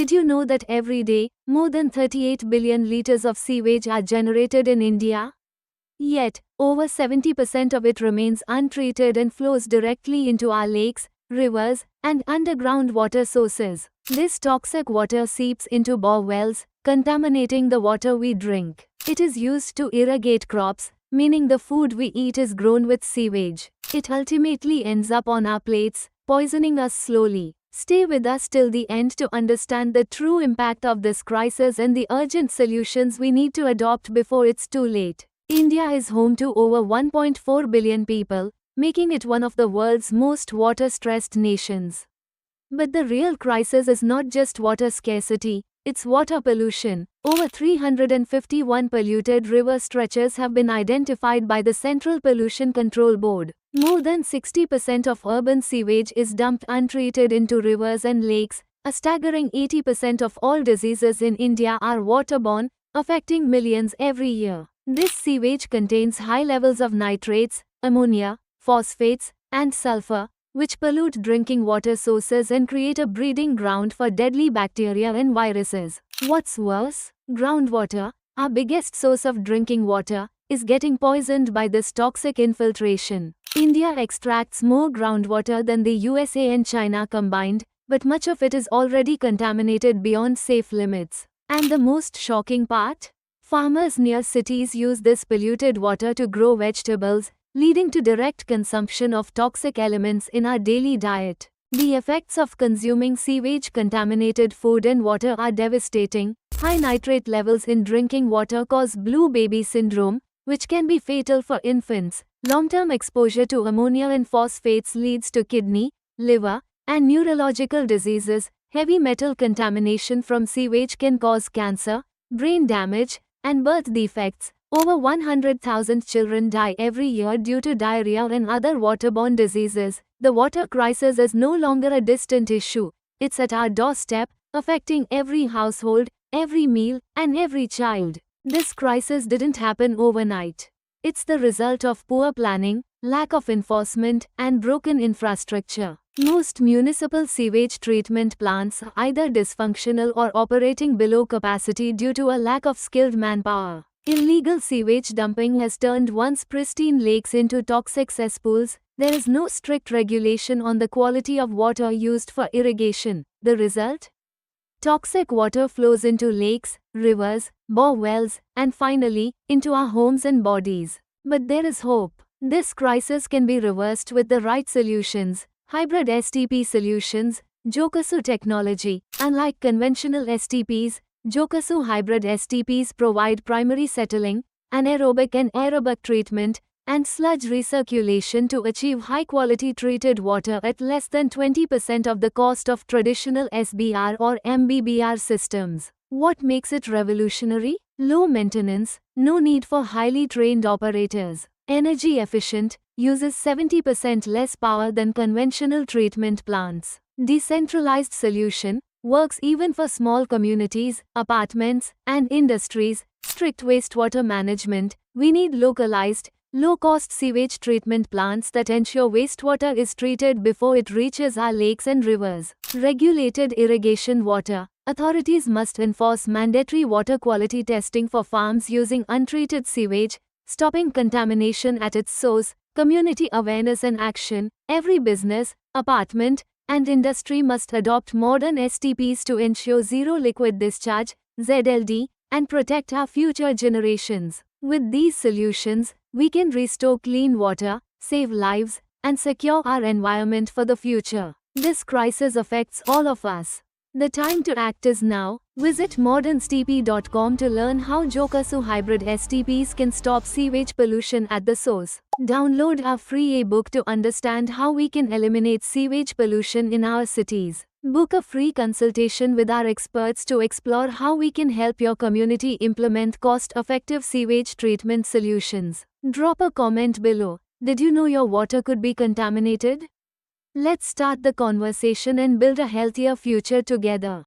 Did you know that every day, more than 38 billion liters of sewage are generated in India? Yet, over 70% of it remains untreated and flows directly into our lakes, rivers, and underground water sources. This toxic water seeps into bore wells, contaminating the water we drink. It is used to irrigate crops, meaning the food we eat is grown with sewage. It ultimately ends up on our plates, poisoning us slowly. Stay with us till the end to understand the true impact of this crisis and the urgent solutions we need to adopt before it's too late. India is home to over 1.4 billion people, making it one of the world's most water-stressed nations. But the real crisis is not just water scarcity, it's water pollution. Over 351 polluted river stretches have been identified by the Central Pollution Control Board. More than 60% of urban sewage is dumped untreated into rivers and lakes. A staggering 80% of all diseases in India are waterborne, affecting millions every year. This sewage contains high levels of nitrates, ammonia, phosphates, and sulfur, which pollute drinking water sources and create a breeding ground for deadly bacteria and viruses. What's worse, groundwater, our biggest source of drinking water, is getting poisoned by this toxic infiltration. India extracts more groundwater than the USA and China combined, but much of it is already contaminated beyond safe limits. And the most shocking part? Farmers near cities use this polluted water to grow vegetables, leading to direct consumption of toxic elements in our daily diet. The effects of consuming sewage-contaminated food and water are devastating. High nitrate levels in drinking water cause blue baby syndrome, which can be fatal for infants. Long-term exposure to ammonia and phosphates leads to kidney, liver, and neurological diseases. Heavy metal contamination from sewage can cause cancer, brain damage, and birth defects. Over 100,000 children die every year due to diarrhea and other waterborne diseases. The water crisis is no longer a distant issue. It's at our doorstep, affecting every household, every meal, and every child. This crisis didn't happen overnight. It's the result of poor planning, lack of enforcement, and broken infrastructure. Most municipal sewage treatment plants are either dysfunctional or operating below capacity due to a lack of skilled manpower. Illegal sewage dumping has turned once pristine lakes into toxic cesspools. There is no strict regulation on the quality of water used for irrigation. The result? Toxic water flows into lakes, rivers, bore wells, and finally, into our homes and bodies. But there is hope. This crisis can be reversed with the right solutions. Hybrid STP solutions, Jokasu technology. Unlike conventional STPs, Jokasu hybrid STPs provide primary settling, anaerobic and aerobic treatment, and sludge recirculation to achieve high-quality treated water at less than 20% of the cost of traditional SBR or MBBR systems. What makes it revolutionary? Low maintenance, no need for highly trained operators. Energy efficient, uses 70% less power than conventional treatment plants. Decentralized solution, works even for small communities, apartments, and industries. Strict wastewater management, we need localized, low-cost sewage treatment plants that ensure wastewater is treated before it reaches our lakes and rivers. Regulated irrigation water, authorities must enforce mandatory water quality testing for farms using untreated sewage, stopping contamination at its source. Community awareness and action, every business, apartment, and industry must adopt modern STPs to ensure zero liquid discharge, ZLD, and protect our future generations. With these solutions, we can restore clean water, save lives, and secure our environment for the future. This crisis affects all of us. The time to act is now. Visit modernstp.com to learn how Jokasu hybrid STPs can stop sewage pollution at the source. Download our free e-book to understand how we can eliminate sewage pollution in our cities. Book a free consultation with our experts to explore how we can help your community implement cost-effective sewage treatment solutions. Drop a comment below. Did you know your water could be contaminated? Let's start the conversation and build a healthier future together.